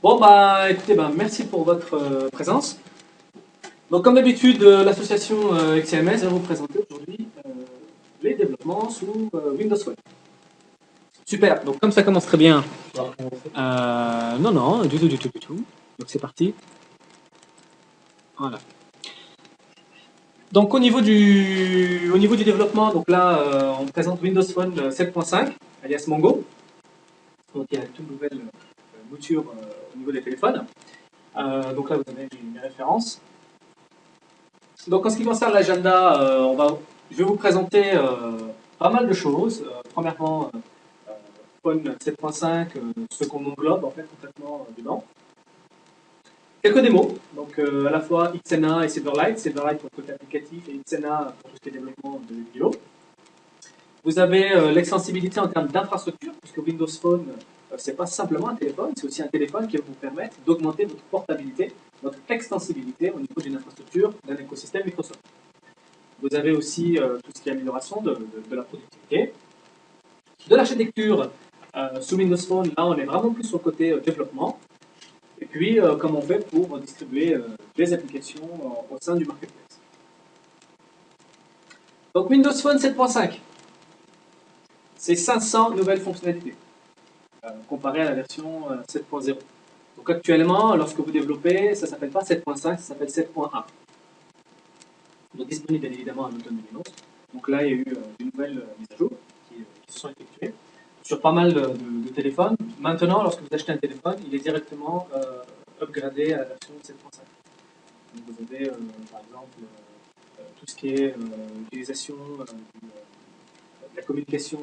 Bon, bah, écoutez, bah, merci pour votre présence. Donc, comme d'habitude, l'association XCMS va vous présenter aujourd'hui les développements sous Windows Phone. Super, donc comme ça commence très bien. Non, non, du tout, du tout, du tout. Donc, c'est parti. Voilà. Donc, au niveau du développement, donc là, on présente Windows Phone 7.5, alias Mongo. Donc, il y a une toute nouvelle mouture au niveau des téléphones. Donc là, vous avez mes références. Donc en ce qui concerne l'agenda, je vais vous présenter pas mal de choses. Premièrement, Phone 7.5, ce qu'on englobe en fait complètement dedans. Quelques démos, donc à la fois Xena et Silverlight. Silverlight pour le côté applicatif et Xena pour tout ce qui est développement de vidéo. Vous avez l'extensibilité en termes d'infrastructure, puisque Windows Phone, c'est pas simplement un téléphone, c'est aussi un téléphone qui va vous permettre d'augmenter votre portabilité, votre extensibilité au niveau d'une infrastructure d'un écosystème Microsoft. Vous avez aussi tout ce qui est amélioration de la productivité. De l'architecture sous Windows Phone, là on est vraiment plus sur le côté développement. Et puis comment on fait pour distribuer des applications au sein du marketplace. Donc Windows Phone 7.5, c'est 500 nouvelles fonctionnalités comparé à la version 7.0. Donc actuellement, lorsque vous développez, ça ne s'appelle pas 7.5, ça s'appelle 7.1. Donc disponible bien évidemment à l'automne 2011. Donc là, il y a eu de nouvelles mises à jour qui se sont effectuées sur pas mal de téléphones. Maintenant, lorsque vous achetez un téléphone, il est directement upgradé à la version 7.5. Donc vous avez par exemple tout ce qui est utilisation de la communication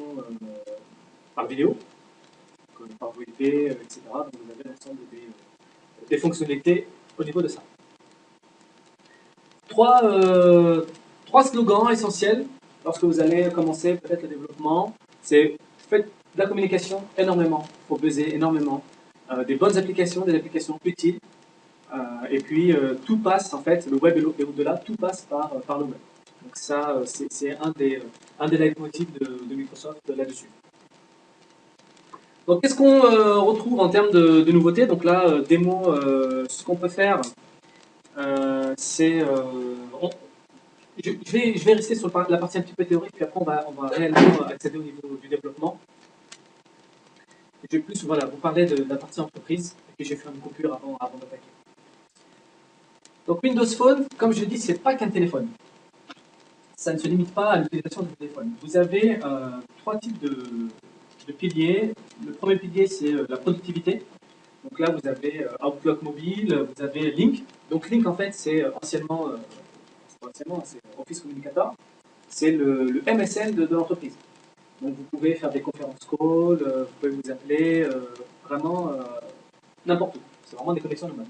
par vidéo, par VoIP, etc. Donc vous avez l'ensemble des fonctionnalités au niveau de ça. Trois slogans essentiels lorsque vous allez commencer peut-être le développement. C'est faites de la communication énormément, il faut buzzer énormément, des bonnes applications, des applications utiles, et puis tout passe en fait, le web et au-delà, tout passe par le web. Donc ça, c'est un des leitmotifs de Microsoft là-dessus. Donc qu'est-ce qu'on retrouve en termes de nouveautés? Donc là, démo, ce qu'on peut faire, c'est je vais rester sur la partie un petit peu théorique, puis après on va réellement accéder au niveau du développement. Et je vais plus voilà, vous parler de la partie entreprise, et puis j'ai fait une coupure avant d'attaquer. Donc Windows Phone, comme je l'ai dit, c'est pas qu'un téléphone. Ça ne se limite pas à l'utilisation du téléphone. Vous avez trois types de piliers. Le premier pilier, c'est la productivité. Donc là, vous avez Outlook mobile, vous avez Lync. Donc Lync, en fait, c'est anciennement c'est Office Communicator. C'est le MSN de l'entreprise. Donc vous pouvez faire des conférences call, vous pouvez vous appeler vraiment n'importe où. C'est vraiment des connexions de mode.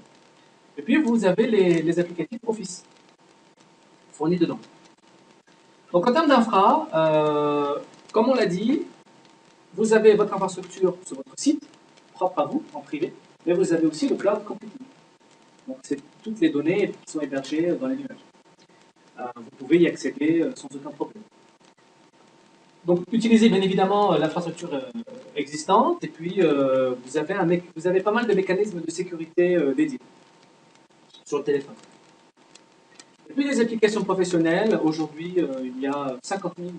Et puis vous avez les applicatifs Office fournis dedans. Donc en termes d'infra, comme on l'a dit, vous avez votre infrastructure sur votre site, propre à vous, en privé, mais vous avez aussi le cloud computing. Donc c'est toutes les données qui sont hébergées dans les nuages. Vous pouvez y accéder sans aucun problème. Donc, utilisez bien évidemment l'infrastructure existante et puis vous avez pas mal de mécanismes de sécurité dédiés sur le téléphone. Et puis les applications professionnelles, aujourd'hui il y a 50 000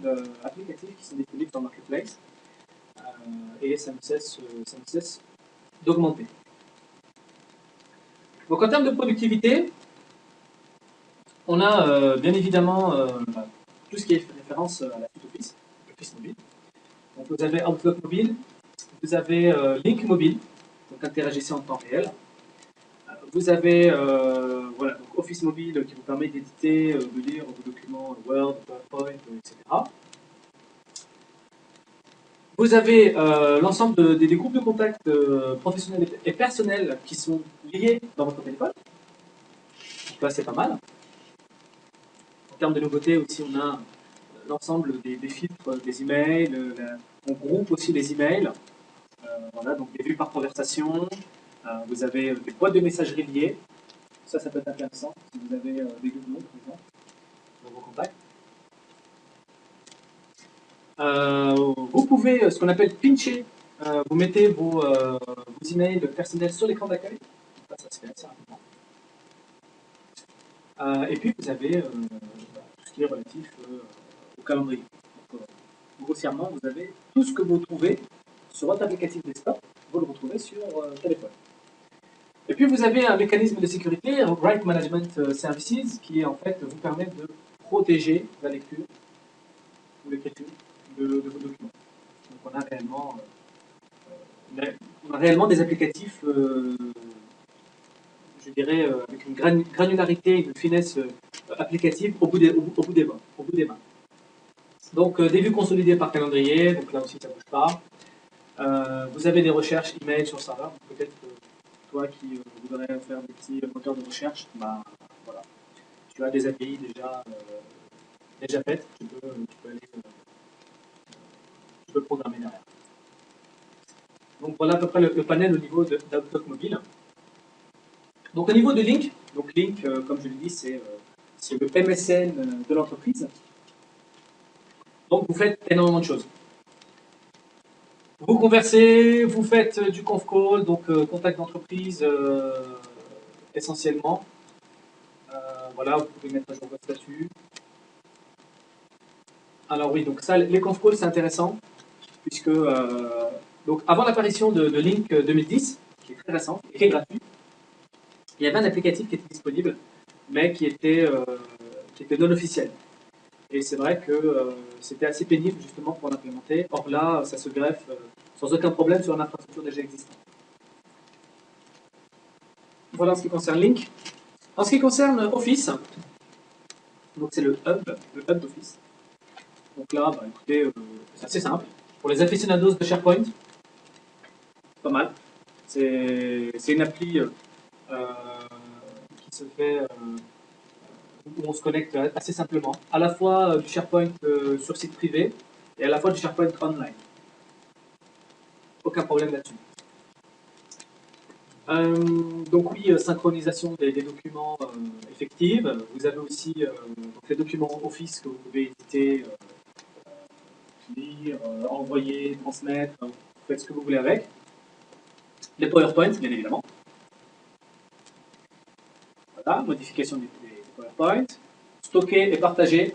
applicatifs qui sont disponibles dans Marketplace et ça ne cesse d'augmenter. Donc en termes de productivité, on a bien évidemment tout ce qui est référence à la suite Office, Office mobile. Donc vous avez Outlook mobile, vous avez Lync mobile, donc interagissez en temps réel. Vous avez voilà, donc Office mobile qui vous permet d'éditer, de lire vos documents Word, PowerPoint, etc. Vous avez l'ensemble des groupes de contacts professionnels et personnels qui sont liés dans votre téléphone. Donc là, c'est pas mal. En termes de nouveautés aussi, on a l'ensemble des filtres des emails, on groupe aussi les emails. Voilà, donc des vues par conversation. Vous avez des boîtes de messagerie liées. Ça peut être intéressant si vous avez des doublons, par exemple, dans vos contacts. Vous pouvez, ce qu'on appelle pincher Vous mettez vos emails personnels sur l'écran d'accueil. Ça se fait assez rapidement. Et puis, vous avez tout ce qui est relatif au calendrier. Donc, grossièrement, vous avez tout ce que vous trouvez sur votre applicatif desktop, vous le retrouvez sur téléphone. Et puis, vous avez un mécanisme de sécurité, Write Management Services, qui en fait vous permet de protéger la lecture ou l'écriture de vos documents. Donc, on a réellement des applicatifs, je dirais, avec une granularité, une finesse applicative au bout des mains. Donc, des vues consolidées par calendrier, donc là aussi ça ne bouge pas. Vous avez des recherches email sur le serveur, peut-être que toi qui voudrais faire des petits moteurs de recherche, bah, voilà. Tu as des API déjà faites, tu peux le programmer derrière. Donc voilà à peu près le panel au niveau d'Outlook mobile. Donc au niveau de Lync, donc Lync, comme je l'ai dit, c'est le MSN de l'entreprise. Donc vous faites énormément de choses. Vous conversez, vous faites du conf call, donc contact d'entreprise essentiellement. Voilà, vous pouvez mettre à jour votre statut. Alors oui, donc ça, les conf calls, c'est intéressant, puisque donc avant l'apparition de Lync 2010, qui est très récent et qui est gratuit, il y avait un applicatif qui était disponible, mais qui était non officiel. Et c'est vrai que c'était assez pénible justement pour l'implémenter. Or là, ça se greffe sans aucun problème sur une infrastructure déjà existante. Voilà en ce qui concerne Lync. En ce qui concerne Office, donc c'est le hub d'Office. Donc là, bah, écoutez, c'est assez simple. Pour les aficionados de SharePoint, pas mal. C'est une appli qui se fait où on se connecte assez simplement. À la fois du SharePoint sur site privé et à la fois du SharePoint online. Aucun problème là-dessus. Donc oui, synchronisation des documents effective. Vous avez aussi donc les documents Office que vous pouvez éditer, lire, envoyer, transmettre. Vous faites ce que vous voulez avec. Les PowerPoint, bien évidemment. Voilà, modification des PowerPoint. Stocker et partager,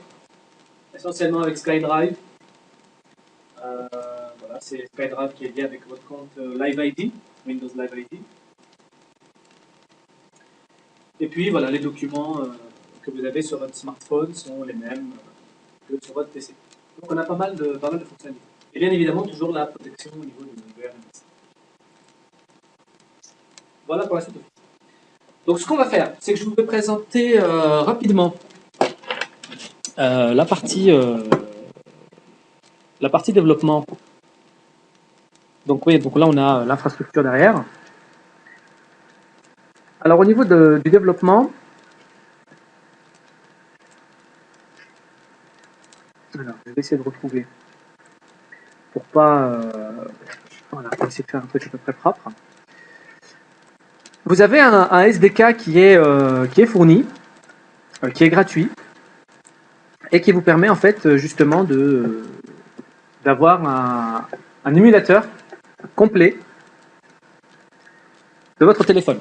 essentiellement avec SkyDrive. Voilà, c'est SkyDrive qui est lié avec votre compte Live ID, Windows Live ID. Et puis voilà, les documents que vous avez sur votre smartphone sont les mêmes que sur votre PC. Donc on a pas mal de fonctionnalités. Et bien évidemment, toujours la protection au niveau de RMS. Voilà pour la suite. Donc ce qu'on va faire, c'est que je vous vais présenter rapidement la partie développement. Donc oui, donc là on a l'infrastructure derrière. Alors au niveau du développement, alors, je vais essayer de retrouver pour pas voilà, pour essayer de faire un truc à peu près propre. Vous avez un SDK qui est fourni, qui est gratuit et qui vous permet en fait justement d'avoir un émulateur complet de votre téléphone.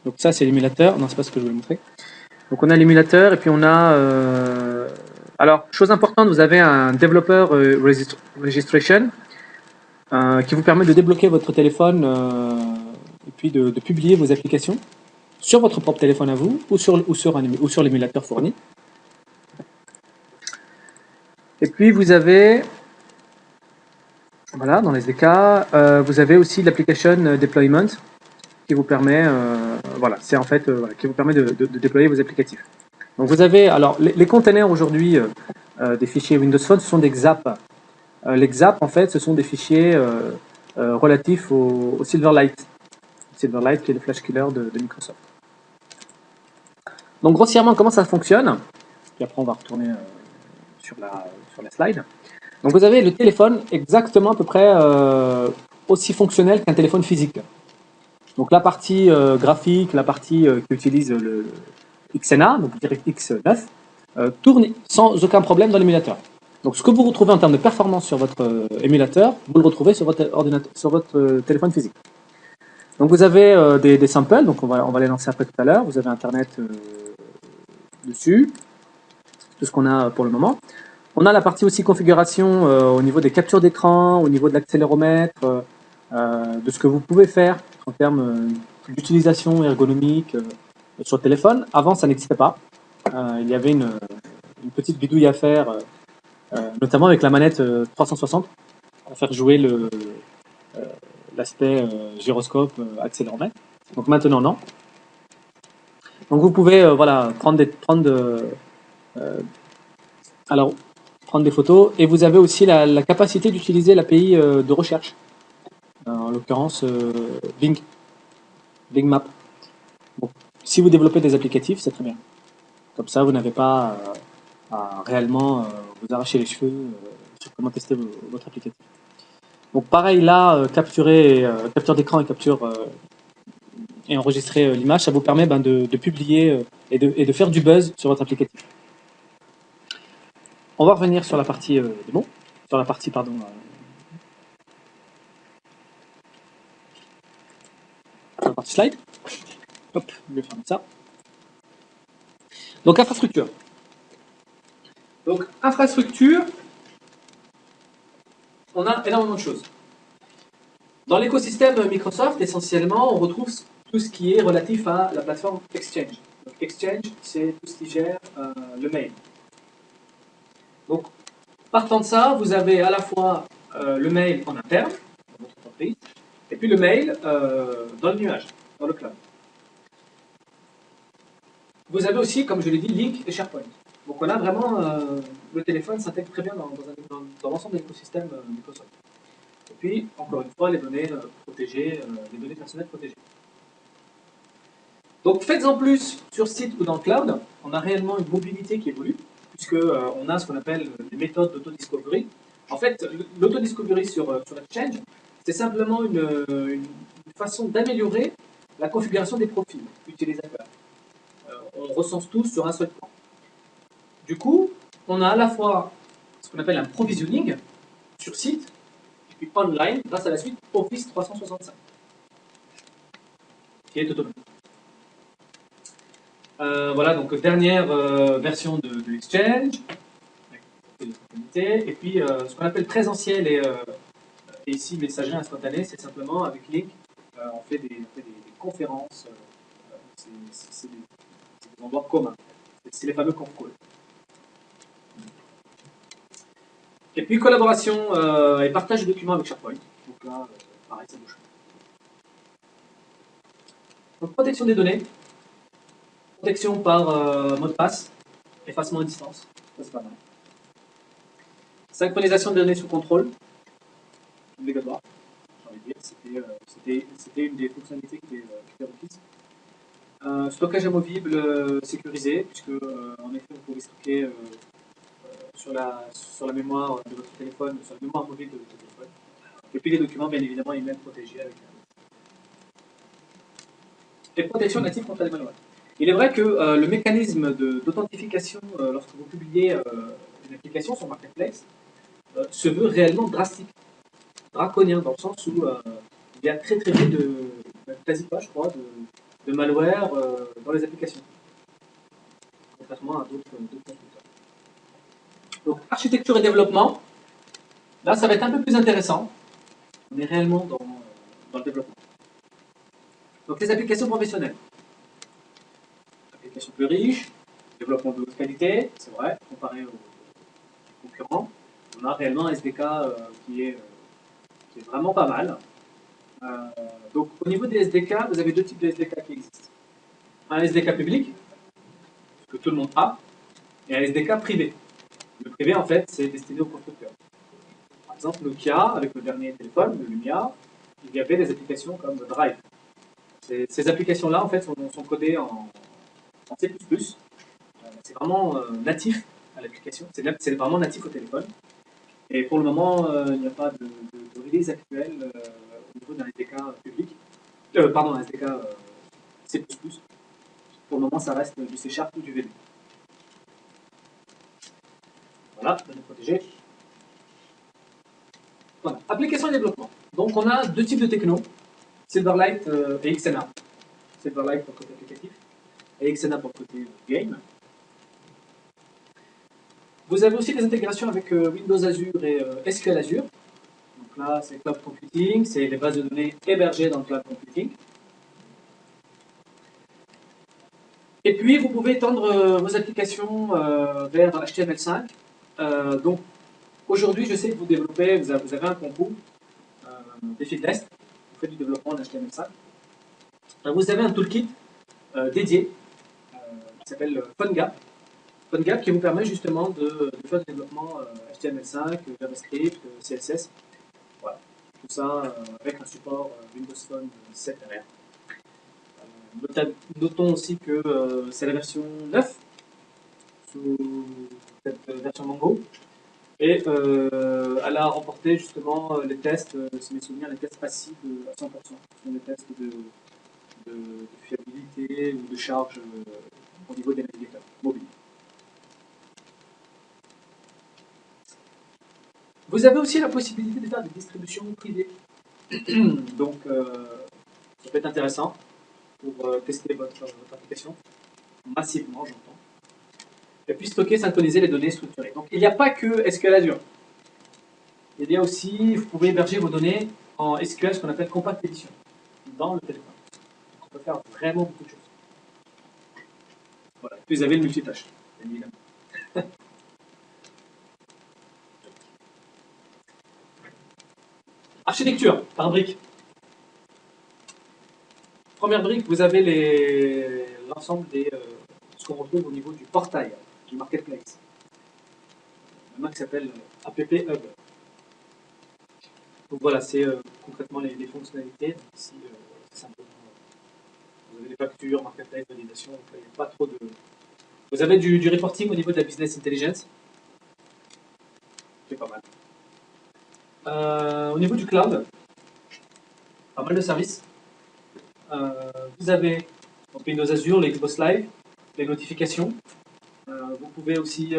Donc ça c'est l'émulateur, non c'est pas ce que je voulais montrer. Donc on a l'émulateur et puis on a alors chose importante, vous avez un developer registration qui vous permet de débloquer votre téléphone et puis de publier vos applications sur votre propre téléphone à vous ou sur l'émulateur fourni. Et puis vous avez, voilà, dans les SDK, vous avez aussi l'application deployment qui vous permet, voilà, c'est en fait qui vous permet de déployer vos applicatifs. Donc vous avez, alors les containers aujourd'hui des fichiers Windows Phone, ce sont des XAP. Les XAP en fait, ce sont des fichiers relatifs au Silverlight. Silverlight qui est le flash killer de Microsoft. Donc grossièrement, comment ça fonctionne? Puis après on va retourner sur la slide. Donc vous avez le téléphone exactement à peu près aussi fonctionnel qu'un téléphone physique. Donc la partie graphique, la partie qui utilise le XNA, donc DirectX 9, tourne sans aucun problème dans l'émulateur. Donc ce que vous retrouvez en termes de performance sur votre émulateur, vous le retrouvez sur votre ordinateur, sur votre téléphone physique. Donc vous avez des samples, donc on va les lancer après tout à l'heure. Vous avez Internet dessus, tout ce qu'on a pour le moment. On a la partie aussi configuration au niveau des captures d'écran, au niveau de l'accéléromètre, de ce que vous pouvez faire en termes d'utilisation ergonomique sur le téléphone. Avant, ça n'existait pas. Il y avait une petite bidouille à faire, notamment avec la manette 360, à faire jouer l'aspect gyroscope accéléromètre. Donc maintenant, non. Donc vous pouvez voilà, prendre des photos et vous avez aussi la capacité d'utiliser l'API de recherche, en l'occurrence Bing Map. Donc, si vous développez des applicatifs, c'est très bien. Comme ça, vous n'avez pas à réellement vous arracher les cheveux sur comment tester votre applicatif. Donc pareil là, capture d'écran et et enregistrer l'image, ça vous permet de publier et de faire du buzz sur votre applicatif. On va revenir sur la partie sur la partie slide. Hop, je vais faire ça. Donc infrastructure. Donc infrastructure, on a énormément de choses. Dans l'écosystème Microsoft, essentiellement, on retrouve tout ce qui est relatif à la plateforme Exchange. Donc, Exchange, c'est tout ce qui gère le mail. Donc, partant de ça, vous avez à la fois le mail en interne, dans votre entreprise, et puis le mail dans le nuage, dans le cloud. Vous avez aussi, comme je l'ai dit, Link et SharePoint. Donc, on a vraiment, le téléphone s'intègre très bien dans l'ensemble de l'écosystème Microsoft. Et puis, encore une fois, les données protégées, les données personnelles protégées. Donc faites-en plus sur site ou dans le cloud, on a réellement une mobilité qui évolue, puisqu'on a ce qu'on appelle des méthodes d'auto-discovery. En fait, l'auto-discovery sur Exchange, c'est simplement une façon d'améliorer la configuration des profils utilisateurs. On recense tous sur un seul point. Du coup, on a à la fois ce qu'on appelle un provisioning sur site, et puis online grâce à la suite Office 365, qui est automatique. Voilà, donc dernière version de Exchange, et puis ce qu'on appelle présentiel et ici messagerie instantanée, c'est simplement avec Link, on fait des conférences, c'est des endroits communs, c'est les fameux conf calls. Et puis collaboration et partage de documents avec SharePoint, donc là, pareil, ça bouge. Donc protection des données, protection par mot de passe, effacement à distance, ça c'est pas mal. Synchronisation des données sous contrôle, obligatoire, j'ai envie de dire, c'était une des fonctionnalités qui était requise. Stockage amovible sécurisé, puisque en effet vous pouvez stocker sur la mémoire de votre téléphone, sur la mémoire mobile de votre téléphone. Et puis les documents, bien évidemment, email protégés avec et protection native contre les malwares. Il est vrai que le mécanisme d'authentification lorsque vous publiez une application sur Marketplace se veut réellement drastique, draconien, dans le sens où il y a très très peu quasi pas, je crois, de malware dans les applications, contrairement à d'autres constructeurs. Donc architecture et développement, là ça va être un peu plus intéressant. On est réellement dans le développement. Donc les applications professionnelles. Applications plus riches, développement de haute qualité, c'est vrai, comparé aux concurrents. On a réellement un SDK qui est vraiment pas mal. Donc au niveau des SDK, vous avez deux types de SDK qui existent. Un SDK public, que tout le monde a, et un SDK privé. Le privé, en fait, c'est destiné aux constructeurs. Par exemple, Nokia, avec le dernier téléphone, le Lumia, il y avait des applications comme Drive. Ces applications-là, en fait, sont codées en C++. C'est vraiment natif à l'application. C'est vraiment natif au téléphone. Et pour le moment, il n'y a pas de release actuelle au niveau d'un SDK public. Pardon, un SDK C++. Pour le moment, ça reste du C# ou du VB. Voilà, données protégées. Voilà, application et développement. Donc on a deux types de techno, Silverlight et XNA. Silverlight pour le côté applicatif et XNA pour le côté game. Vous avez aussi des intégrations avec Windows Azure et SQL Azure. Donc là, c'est Cloud Computing, c'est les bases de données hébergées dans le Cloud Computing. Et puis, vous pouvez étendre vos applications vers HTML5. Donc, aujourd'hui, je sais que vous développez, vous avez un concours, défi de test, vous faites du développement en HTML5. Vous avez un toolkit dédié qui s'appelle PhoneGap. PhoneGap qui vous permet justement de faire du développement HTML5, JavaScript, CSS. Voilà. Tout ça avec un support Windows Phone 7 derrière. Notons aussi que c'est la version 9 sous cette version Mongo. Et elle a remporté justement les tests, si mes souvenirs, les tests passibles à 100%. Ce sont des tests de fiabilité ou de charge au niveau des navigateurs mobiles. Vous avez aussi la possibilité de faire des distributions privées. Donc, ça peut être intéressant pour tester votre application massivement, j'entends. Et puis stocker, synchroniser les données structurées. Donc, il n'y a pas que SQL Azure. Il y a aussi, vous pouvez héberger vos données en SQL, ce qu'on appelle Compact Edition, dans le téléphone. Donc, on peut faire vraiment beaucoup de choses. Voilà. Puis vous avez le multitâche, bien évidemment. Architecture, par brique. Première brique, vous avez l'ensemble des ce qu'on retrouve au niveau du portail, du marketplace. Un qui s'appelle App Hub. Donc voilà, c'est concrètement les fonctionnalités. Donc ici, c'est simplement, vous avez des factures, marketplace, validation, donc il n'y a pas trop de... Vous avez du reporting au niveau de la business intelligence. C'est pas mal. Au niveau du cloud, pas mal de services. Vous avez donc Windows Azure, les Xbox Live, les notifications. Vous pouvez aussi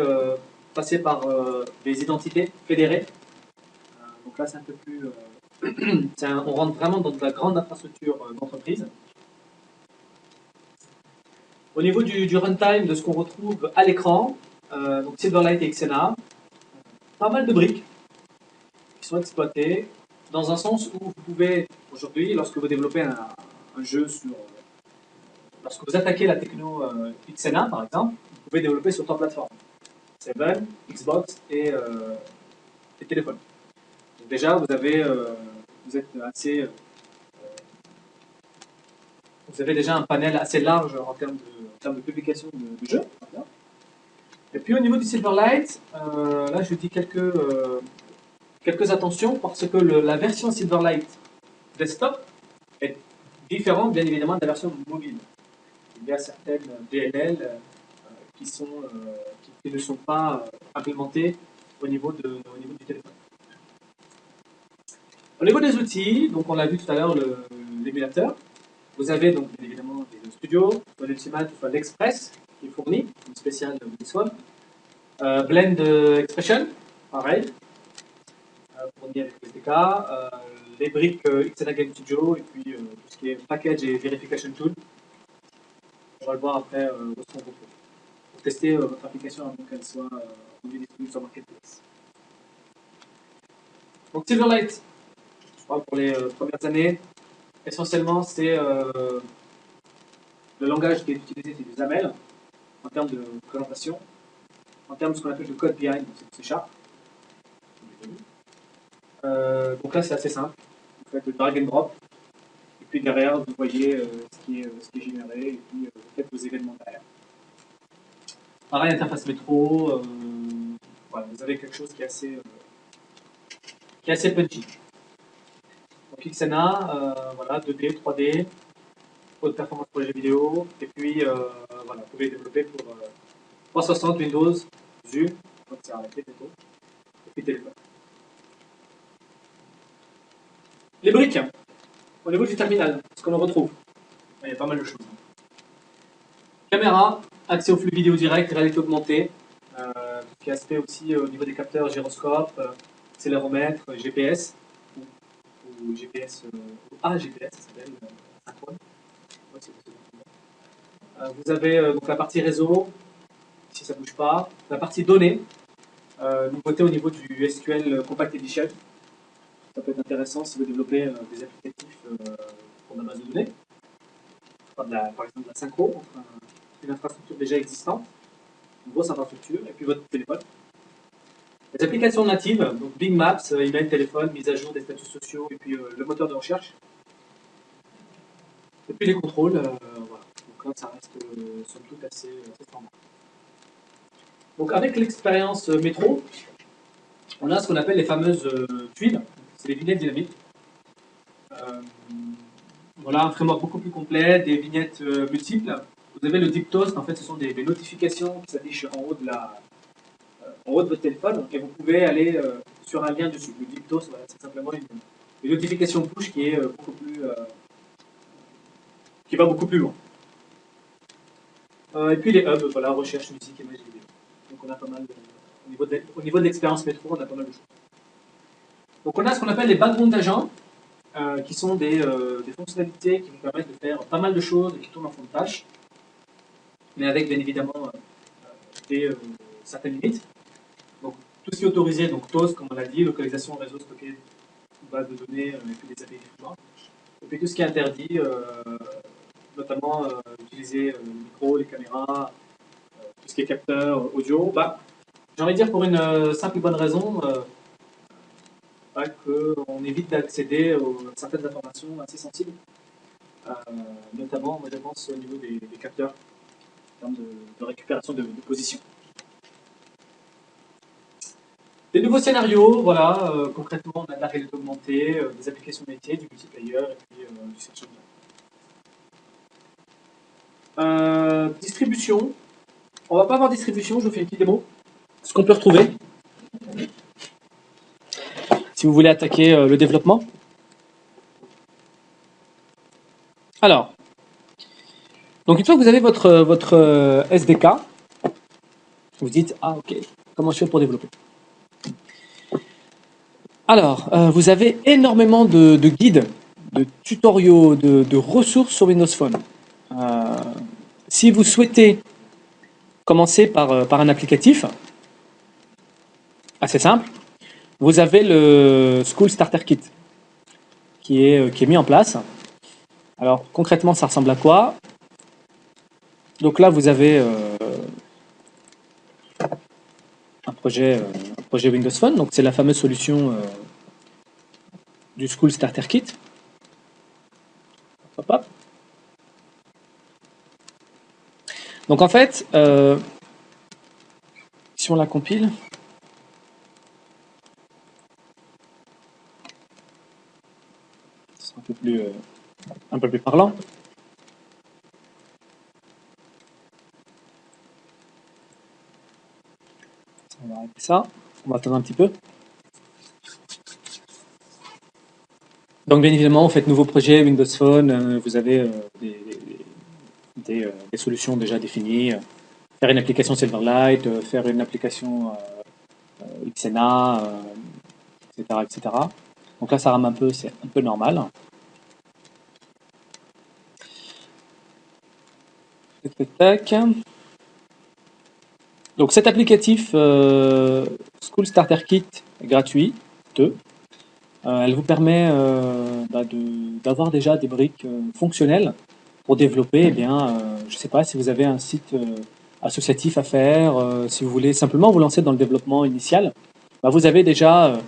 passer par des identités fédérées. Donc là, c'est un peu plus... on rentre vraiment dans de la grande infrastructure d'entreprise. Au niveau du runtime, de ce qu'on retrouve à l'écran, donc Silverlight et Xena, pas mal de briques qui sont exploitées dans un sens où vous pouvez, aujourd'hui, lorsque vous développez un jeu sur... lorsque vous attaquez la techno Xena, par exemple, vous pouvez développer sur 3 plateformes. Seven, Xbox et téléphone. Donc déjà, vous êtes assez... vous avez déjà un panel assez large en termes de publication de jeux. Et puis au niveau du Silverlight, là je dis quelques attentions parce que la version Silverlight desktop est différente bien évidemment de la version mobile. Il y a certaines DLL qui ne sont pas implémentées au niveau du téléphone. Au niveau des outils, donc on l'a vu tout à l'heure, l'émulateur. Vous avez donc bien évidemment des studios, soit l'Ultimate, soit l'Express, qui est fourni, une spéciale Windows. Blend Expression, pareil, fourni avec le SDK. Les briques XNA Game Studio, et puis tout ce qui est package et verification tool. On va le voir après où est-ce qu'on retrouve. Pour tester votre application avant qu'elle soit disponible sur Marketplace. Donc Silverlight, je parle pour les premières années. Essentiellement, c'est le langage qui est utilisé, c'est du XAML en termes de présentation, en termes de ce qu'on appelle le code behind, c'est C#. Donc là, c'est assez simple. Vous faites le drag and drop, et puis derrière, vous voyez ce qui est généré, et puis vous faites vos événements derrière. Pareil, interface métro, voilà, vous avez quelque chose qui est assez punchy. Donc XNA, voilà, 2D, 3D, haute performance pour les jeux vidéo, et puis voilà, vous pouvez développer pour 360, Windows, Vue, donc c'est arrêté plutôt, et puis téléphone. Les briques, au niveau du terminal, ce qu'on en retrouve, il y a pas mal de choses. Caméra, accès au flux vidéo direct, réalité augmentée, qui est aspect aussi au niveau des capteurs gyroscope, accéléromètre, GPS, ou GPS, ou AGPS, ça s'appelle, synchrone. Ouais, vous avez donc la partie réseau, si ça ne bouge pas, la partie données, nouveauté au niveau du SQL Compact Edition. Ça peut être intéressant si vous développez des applicatifs pour la base de données, par exemple de la synchro entre une infrastructure déjà existante, une grosse infrastructure, et puis votre téléphone. Les applications natives, donc Bing Maps, email, téléphone, mise à jour des statuts sociaux, et puis le moteur de recherche. Et puis les contrôles, voilà. Donc là, ça reste somme toute assez standard. Donc avec l'expérience métro, on a ce qu'on appelle les fameuses tuiles, c'est les vignettes dynamiques. Voilà, un framework beaucoup plus complet, des vignettes multiples. Vous avez le deep toast, en fait, ce sont des notifications qui s'affichent en haut en haut de votre téléphone, et vous pouvez aller sur un lien dessus. Le deep toast, voilà, c'est simplement une notification push qui est qui va beaucoup plus loin. Et puis les hubs, voilà, recherche, musique, images, vidéo. Donc on a pas mal au niveau de l'expérience métro, on a pas mal de choses. Donc on a ce qu'on appelle les background agents, qui sont des fonctionnalités qui vous permettent de faire pas mal de choses et qui tournent en fond de tâche, mais avec bien évidemment certaines limites. Donc tout ce qui est autorisé, donc TOS, comme on l'a dit, localisation, réseau, stockage, base de données, et puis des API différents. Et puis tout ce qui est interdit, notamment utiliser le micro, les caméras, tout ce qui est capteur, audio, j'ai envie de dire pour une simple et bonne raison, qu'on évite d'accéder à certaines informations assez sensibles, notamment, moi je pense, au niveau des capteurs, en termes de récupération de position. Des nouveaux scénarios, voilà, concrètement, on a de la réalité augmentée, des applications métiers, du multiplayer et puis du search engine. Distribution. On va pas avoir distribution, je vous fais une petite démo. Ce qu'on peut retrouver, si vous voulez attaquer le développement. Alors, donc une fois que vous avez votre SDK, vous dites, ah ok, comment je fais pour développer? Alors, vous avez énormément de guides, de tutoriaux, de ressources sur Windows Phone. Si vous souhaitez commencer par un applicatif, assez simple, vous avez le School Starter Kit qui est mis en place. Alors concrètement, ça ressemble à quoi? Donc là, vous avez un projet Windows Phone, donc c'est la fameuse solution du School Starter Kit. Hop, hop. Donc en fait, si on la compile, c'est un peu plus parlant. On va arrêter ça. On va attendre un petit peu. Donc bien évidemment, vous faites nouveau projet Windows Phone, vous avez des solutions déjà définies. Faire une application Silverlight, faire une application XNA, etc., etc. Donc là, ça rame un peu, c'est un peu normal. Tac, tac. Donc cet applicatif School Starter Kit gratuit, elle vous permet d'avoir déjà des briques fonctionnelles pour développer, je ne sais pas si vous avez un site associatif à faire, si vous voulez simplement vous lancer dans le développement initial, vous avez déjà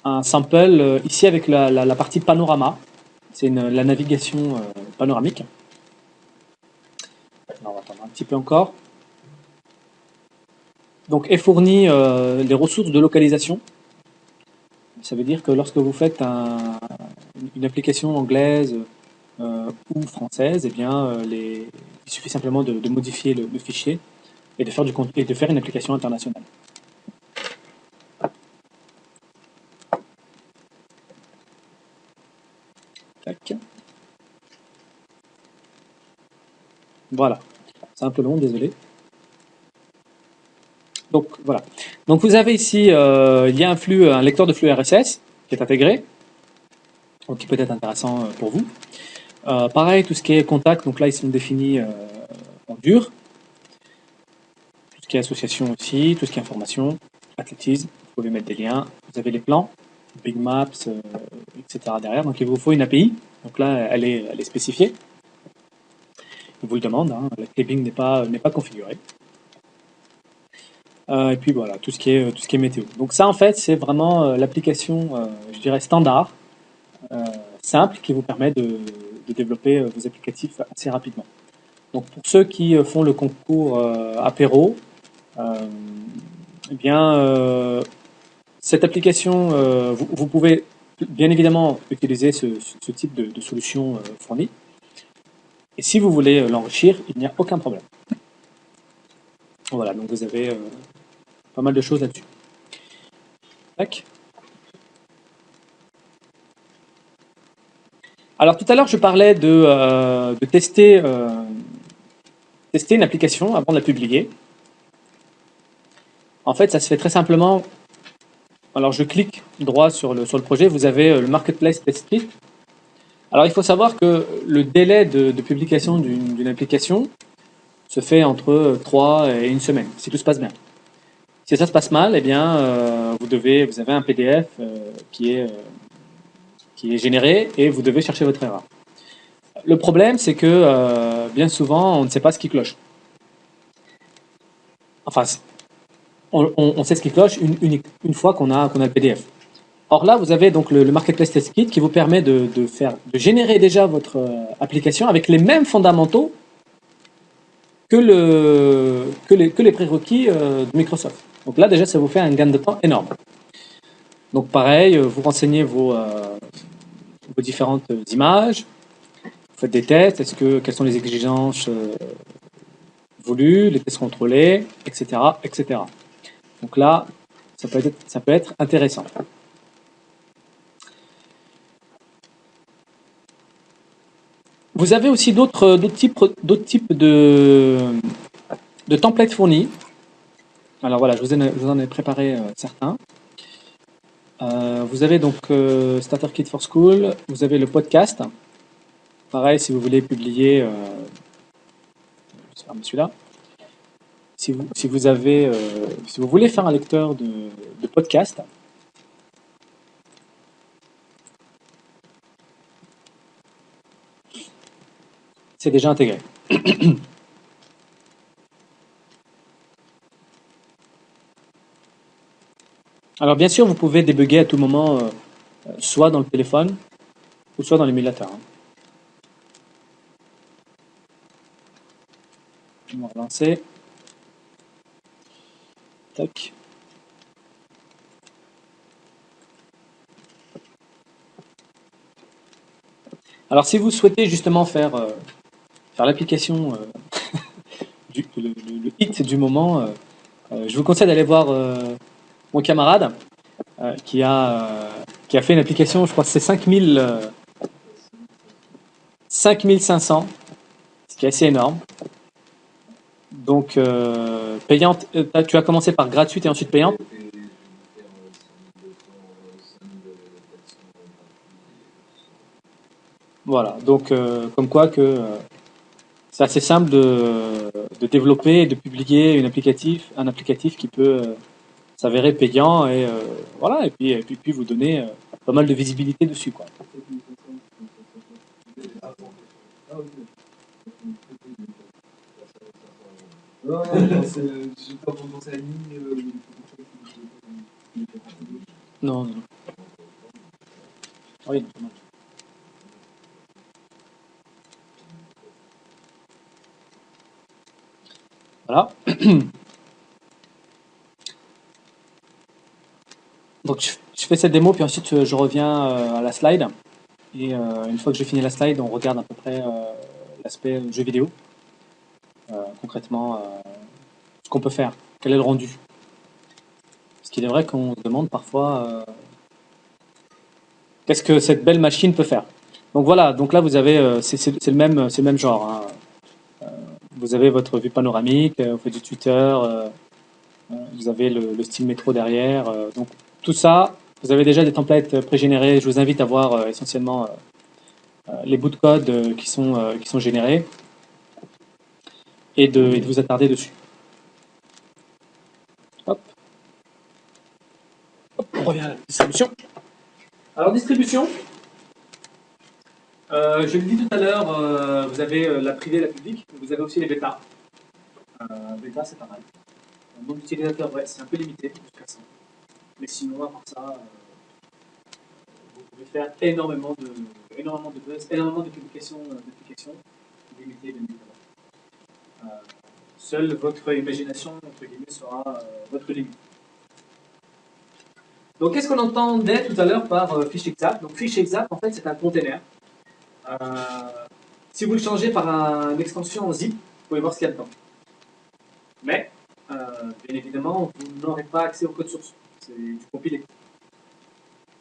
un sample ici avec la partie panorama, c'est la navigation panoramique. Alors, on va attendre un petit peu encore. Donc est fourni les ressources de localisation. Ça veut dire que lorsque vous faites une application anglaise ou française, il suffit simplement de modifier le fichier et de faire une application internationale. Tac. Voilà. C'est un peu long, désolé. Donc voilà. Donc vous avez ici, il y a un lecteur de flux RSS qui est intégré, donc qui peut être intéressant pour vous. Pareil, tout ce qui est contact, donc là ils sont définis en dur. Tout ce qui est association aussi, tout ce qui est information, athlétisme, vous pouvez mettre des liens. Vous avez les plans, Big Maps, etc. derrière. Donc il vous faut une API. Donc là, elle est spécifiée. Il vous le demande, hein. Le clipping n'est pas configuré. Et puis voilà, tout ce qui est météo. Donc ça, en fait, c'est vraiment l'application, je dirais, standard, simple, qui vous permet de développer vos applicatifs assez rapidement. Donc pour ceux qui font le concours apéro, eh bien, cette application, vous pouvez bien évidemment utiliser ce type de solution fournie. Et si vous voulez l'enrichir, il n'y a aucun problème. Voilà, donc vous avez pas mal de choses là-dessus. Tac. Alors tout à l'heure, je parlais de tester une application avant de la publier. En fait, ça se fait très simplement. Alors je clique droit sur le projet, vous avez le Marketplace Test Kit. Alors il faut savoir que le délai de publication d'une application se fait entre 3 et 1 semaine, si tout se passe bien. Si ça se passe mal, eh bien, vous avez un PDF qui est généré et vous devez chercher votre erreur. Le problème, c'est que bien souvent, on ne sait pas ce qui cloche. Enfin, on sait ce qui cloche une fois qu'on a le PDF. Or là, vous avez donc le Marketplace Test Kit qui vous permet de générer déjà votre application avec les mêmes fondamentaux que les prérequis de Microsoft. Donc là, déjà, ça vous fait un gain de temps énorme. Donc pareil, vous renseignez vos différentes images, vous faites des tests, quelles sont les exigences voulues, les tests contrôlés, etc., etc. Donc là, ça peut être intéressant. Vous avez aussi d'autres types de templates fournis. Alors voilà, je vous en ai préparé certains. Vous avez donc Starter Kit for School, vous avez le podcast. Pareil, si vous voulez publier, je vais fermer celui-là. Si vous voulez faire un lecteur de podcast, c'est déjà intégré. Alors bien sûr, vous pouvez débugger à tout moment, soit dans le téléphone, ou soit dans l'émulateur. Je vais relancer. Tac. Alors si vous souhaitez justement faire l'application, le hit du moment, je vous conseille d'aller voir mon camarade qui a fait une application, je crois que c'est 5500, ce qui est assez énorme. Donc payante, tu as commencé par gratuite et ensuite payante. Voilà, donc comme quoi que c'est assez simple de développer et de publier un applicatif qui peut s'avérer payant et voilà, et puis vous donner pas mal de visibilité dessus, quoi. Non, j'ai pas pensé à la ligne. Non. Oui, non. Voilà. Donc je fais cette démo, puis ensuite je reviens à la slide. Et une fois que j'ai fini la slide, on regarde à peu près l'aspect jeu vidéo. Concrètement, ce qu'on peut faire, quel est le rendu. Parce qu'il est vrai qu'on se demande parfois qu'est-ce que cette belle machine peut faire. Donc voilà, donc là vous avez, c'est le même genre, hein. Vous avez votre vue panoramique, vous faites du Twitter, Vous avez le style métro derrière. Donc tout ça, vous avez déjà des templates pré-générés. Je vous invite à voir essentiellement les bouts de code qui sont générés et de vous attarder dessus. Hop. Hop, on revient à la distribution. Alors distribution, je l'ai dit tout à l'heure, vous avez la privée et la publique, vous avez aussi les bêtas. Bêta, c'est pas mal. Le nombre d'utilisateurs, ouais, c'est un peu limité, jusqu'à 100. Mais sinon, à part ça, vous pouvez faire énormément de buzz, énormément de publications, limitées, bien évidemment. Seule votre imagination, entre guillemets, sera votre limite. Donc, qu'est-ce qu'on entendait tout à l'heure par fichier XAP? Donc, fichier XAP, en fait, c'est un container. Si vous le changez par une extension zip, vous pouvez voir ce qu'il y a dedans. Mais, bien évidemment, vous n'aurez pas accès au code source. C'est du compilé.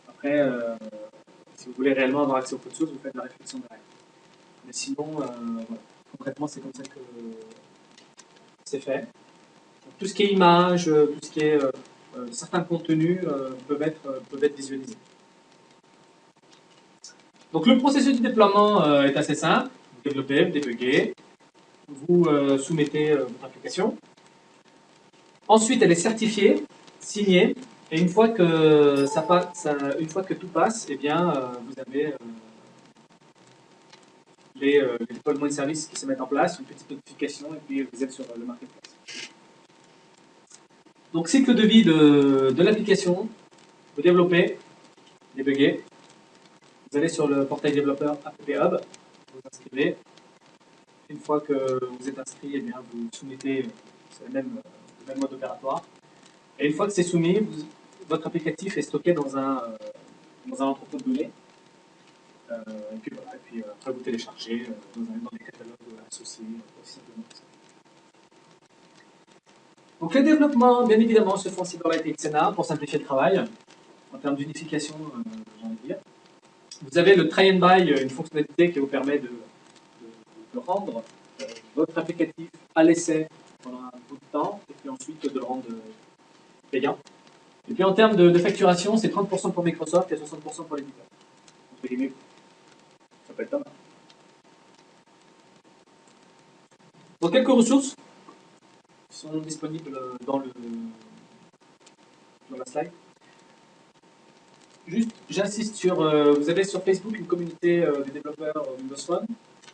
Après, si vous voulez réellement avoir accès au code source, vous faites de la réflexion derrière. Mais sinon, voilà. Concrètement, c'est comme ça que c'est fait. Donc, tout ce qui est image, tout ce qui est certains contenus peuvent être visualisés. Donc le processus de déploiement est assez simple. Vous développez, vous débuguez, vous soumettez votre application. Ensuite, elle est certifiée, signée, et une fois que tout passe, eh bien, vous avez les déploiements de services qui se mettent en place, une petite notification, et puis vous êtes sur le marketplace. Donc, cycle de vie de l'application, vous développez, débuguez, vous allez sur le portail développeur App Hub, vous inscrivez. Une fois que vous êtes inscrit, eh bien, vous soumettez, c'est le même mode opératoire. Et une fois que c'est soumis, votre applicatif est stocké dans un entrepôt de données. Et puis voilà, après vous téléchargez dans les catalogues associés, aussi simplement. Donc les développements, bien évidemment, se font en Silverlight et Xena pour simplifier le travail. En termes d'unification, j'ai envie de dire. Vous avez le try and buy, une fonctionnalité qui vous permet de rendre votre applicatif à l'essai pendant un bout de temps, et puis ensuite de le rendre payant. Et puis en termes de facturation, c'est 30% pour Microsoft et 60% pour l'éditeur. Entre guillemets, ça peut être pas mal. Donc quelques ressources qui sont disponibles dans la slide. Juste, j'insiste sur, vous avez sur Facebook une communauté de développeurs Windows Phone,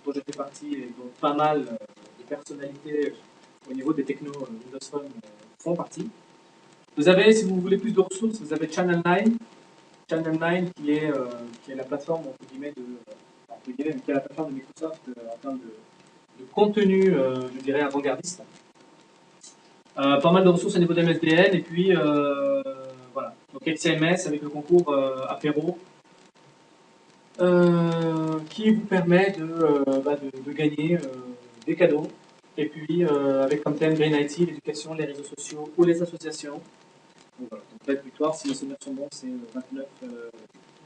dont je fais partie et dont pas mal de personnalités au niveau des technos Windows Phone font partie. Vous avez, si vous voulez plus de ressources, vous avez Channel 9. Channel 9 qui est la plateforme, entre guillemets, qui est la plateforme de Microsoft en termes de contenu, je dirais, avant-gardiste. Pas mal de ressources au niveau de MSDN, et puis voilà. Donc XCMS avec le concours Apéro, qui vous permet de gagner des cadeaux. Et puis avec comme thème Green IT, l'éducation, les réseaux sociaux ou les associations. Donc, voilà. Donc, date butoir, si les souvenirs sont bons, c'est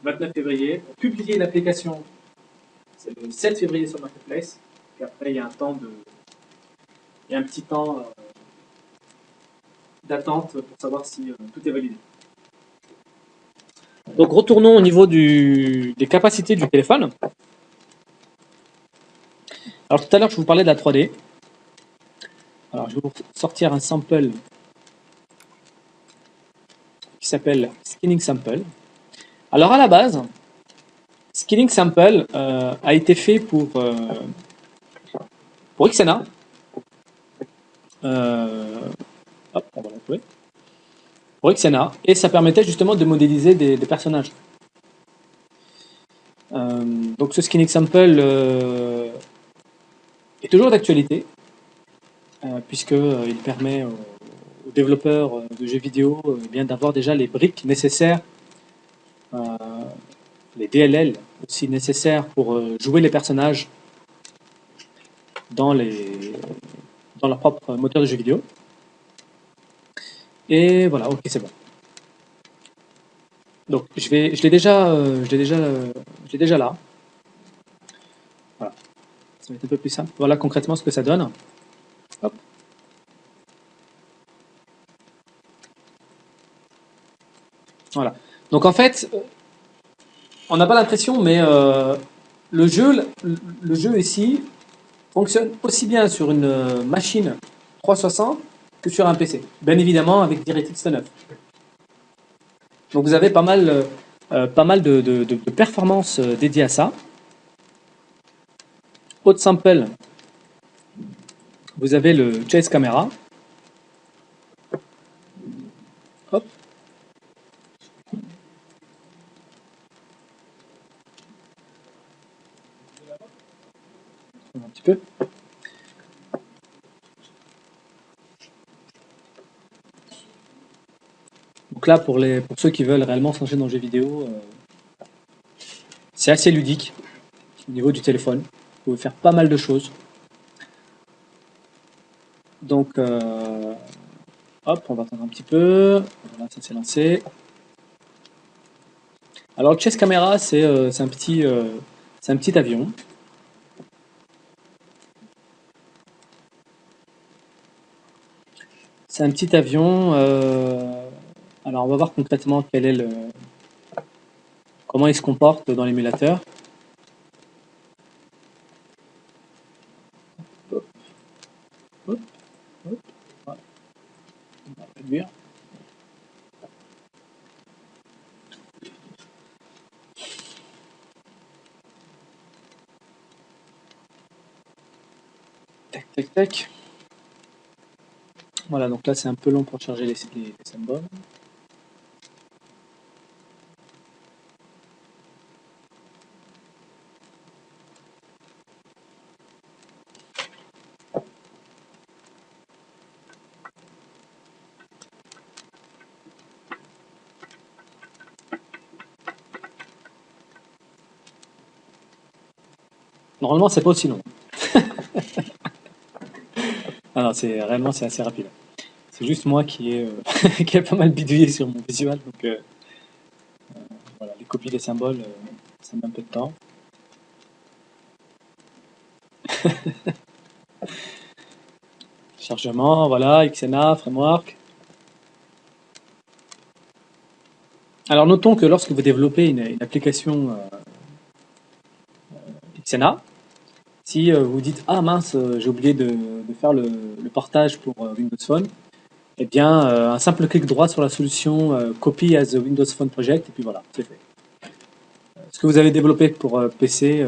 29 février. Pour publier l'application, c'est le 7 février sur Marketplace. Puis après, il y a un petit temps d'attente pour savoir si tout est validé. Donc retournons au niveau des capacités du téléphone. Alors tout à l'heure, je vous parlais de la 3D. Alors je vais vous sortir un sample qui s'appelle Skinning Sample. Alors à la base, Skinning Sample a été fait pour Xena. Hop, on va la trouver. Pour Xena, et ça permettait justement de modéliser des personnages. Donc ce Skinning Sample est toujours d'actualité, puisqu'il permet aux développeurs de jeux vidéo bien d'avoir déjà les briques nécessaires, les DLL aussi nécessaires pour jouer les personnages dans leur propre moteur de jeux vidéo. Et voilà, ok, c'est bon. Donc je l'ai déjà là. Voilà, ça va être un peu plus simple. Voilà concrètement ce que ça donne. Hop. Voilà. Donc en fait, on n'a pas l'impression, mais le jeu ici fonctionne aussi bien sur une machine 360 que sur un PC. Bien évidemment avec DirectX 9. Donc vous avez pas mal de performances dédiées à ça. Haute sample, vous avez le Chase Camera. Hop. Un petit peu. Donc là, pour ceux qui veulent réellement se lancer dans le jeu vidéo, c'est assez ludique au niveau du téléphone. Vous pouvez faire pas mal de choses. Donc, hop, on va attendre un petit peu. Voilà, ça s'est lancé. Alors, le Chase Camera, c'est un petit avion. C'est un petit avion. Alors, on va voir concrètement comment il se comporte dans l'émulateur. Hop, hop, hop. Voilà. On va réduire. Tac, tac, tac. Voilà, donc là c'est un peu long pour charger les symboles. Normalement c'est pas aussi long. Ah non, c'est assez rapide. C'est juste moi qui ai qui a pas mal bidouillé sur mon visual, donc voilà, les copies des symboles, ça met un peu de temps. Chargement, voilà, Xena, framework. Alors notons que lorsque vous développez une application Xena, si vous dites ah mince, j'ai oublié de faire le portage pour Windows Phone, eh bien un simple clic droit sur la solution Copy as a Windows Phone Project et puis voilà, c'est fait. Ce que vous avez développé pour PC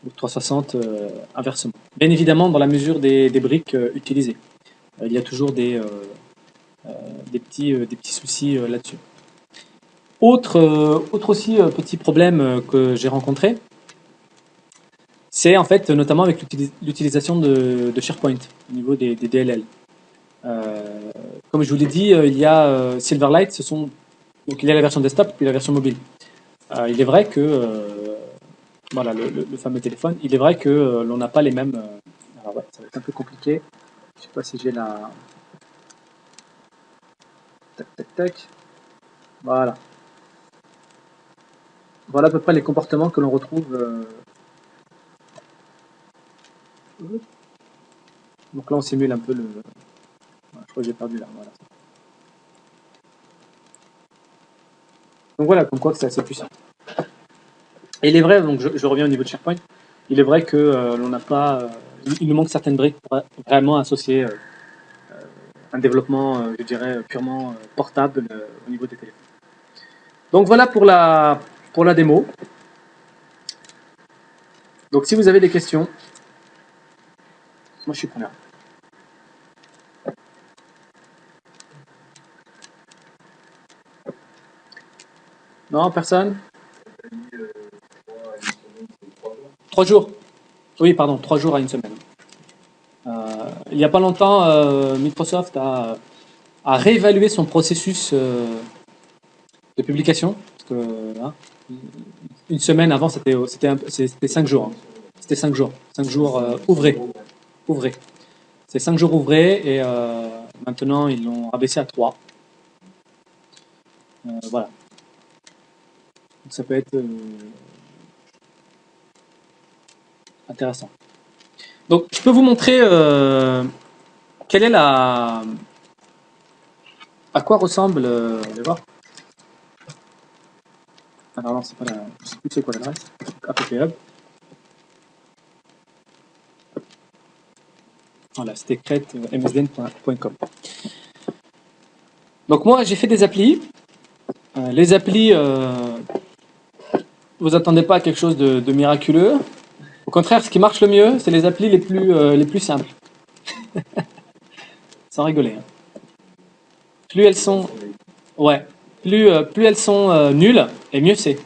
ou 360 inversement. Bien évidemment dans la mesure des briques utilisées. Il y a toujours des petits soucis là-dessus. Autre aussi petit problème que j'ai rencontré, c'est en fait notamment avec l'utilisation de SharePoint au niveau des DLL. Comme je vous l'ai dit, il y a Silverlight, donc il y a la version desktop puis la version mobile. Il est vrai que voilà le fameux téléphone, il est vrai que l'on n'a pas les mêmes. Alors ouais, ça va être un peu compliqué. Je sais pas si j'ai la. Tac tac tac. Voilà. Voilà à peu près les comportements que l'on retrouve. Donc là, on simule un peu le. Je crois que j'ai perdu là. Voilà. Donc voilà, comme quoi que c'est assez puissant. Et il est vrai, donc je reviens au niveau de SharePoint, il est vrai que l'on n'a pas. Il nous manque certaines briques pour vraiment associer un développement, je dirais, purement portable au niveau des téléphones. Donc voilà pour la démo. Donc si vous avez des questions, moi je suis preneur. Non, personne? 3 jours. Oui, pardon, 3 jours à une semaine. Il n'y a pas longtemps, Microsoft a réévalué son processus de publication. Parce que, hein, une semaine avant, c'était 5 jours. Hein. C'était 5 jours. 5 jours ouvrés. C'est 5 jours ouvrés et maintenant ils l'ont abaissé à 3. Voilà. Donc ça peut être intéressant. Donc je peux vous montrer quelle est à quoi ressemble. On va voir. Alors non, c'est pas la. Je sais plus c'est quoi l'adresse. AppHub. Voilà, c'était crête.msdn.com. Donc moi, j'ai fait des applis. Les applis, vous attendez pas à quelque chose de miraculeux. Au contraire, ce qui marche le mieux, c'est les applis les plus simples. Sans rigoler. Hein. Plus elles sont, ouais, plus elles sont nulles, et mieux c'est.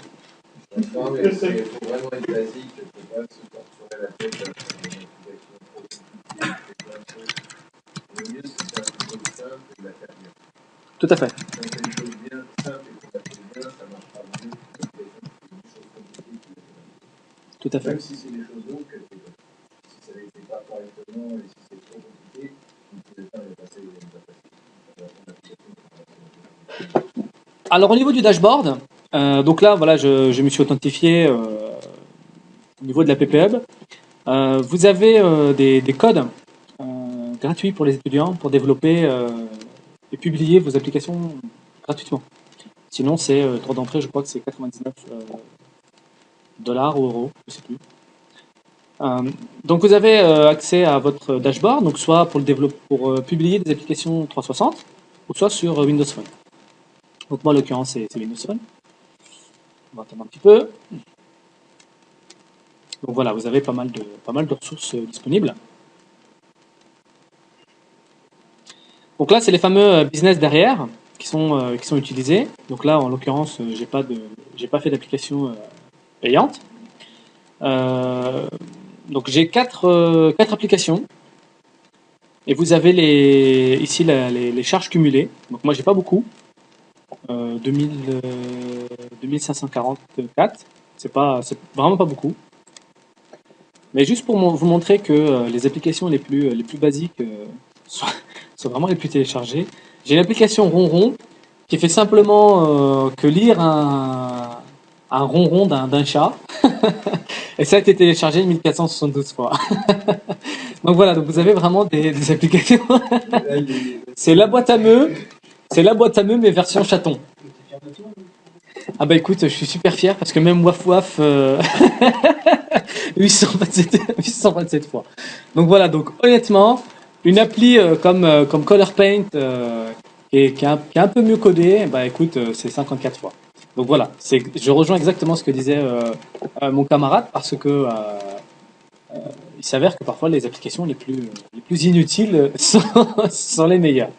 Non, mais il faut vraiment être basique, il ne faut pas se torturer la tête à une application trop compliquée. Le mieux, c'est de faire une chose simple et de la faire bien. Tout à fait. Quand on fait une chose bien simple et qu'on la fait bien, ça marchera mieux que quelqu'un qui fait une chose compliquée. Tout à fait. Même si c'est des choses longues, si ça ne fait pas correctement et si c'est trop compliqué, vous ne pouvez pas les passer. Alors au niveau du dashboard, donc là voilà, je me suis authentifié au niveau de la PPHub. Vous avez des codes gratuits pour les étudiants pour développer et publier vos applications gratuitement. Sinon c'est droit d'entrée, je crois que c'est 99 dollars ou euros, je sais plus. Donc vous avez accès à votre dashboard, donc soit pour publier des applications 360 ou soit sur Windows Phone. Donc moi, en l'occurrence, c'est Windows Phone. On va attendre un petit peu. Donc voilà, vous avez pas mal de ressources disponibles. Donc là, c'est les fameux business derrière qui sont utilisés. Donc là, en l'occurrence, j'ai pas fait d'application payante. Donc j'ai quatre applications. Et vous avez ici les charges cumulées. Donc moi, j'ai pas beaucoup. 2544, c'est vraiment pas beaucoup. Mais juste pour vous montrer que les applications les plus basiques sont vraiment les plus téléchargées. J'ai l'application Ronron qui fait simplement que lire un ronron d'un chat. Et ça a été téléchargé 1472 fois. Donc voilà, donc vous avez vraiment des applications. C'est la boîte à meux. C'est la boîte à meux, mais version chaton. Ah bah écoute, je suis super fier parce que même Waf Waf 827 fois. Donc voilà, donc honnêtement, une appli comme Color Paint qui est un peu mieux codée, bah écoute, c'est 54 fois. Donc voilà, je rejoins exactement ce que disait mon camarade parce que il s'avère que parfois les applications les plus inutiles sont les meilleures.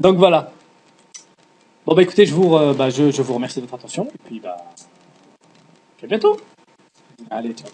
Donc voilà. Bon bah écoutez, je vous remercie de votre attention et puis à bientôt. Allez, ciao.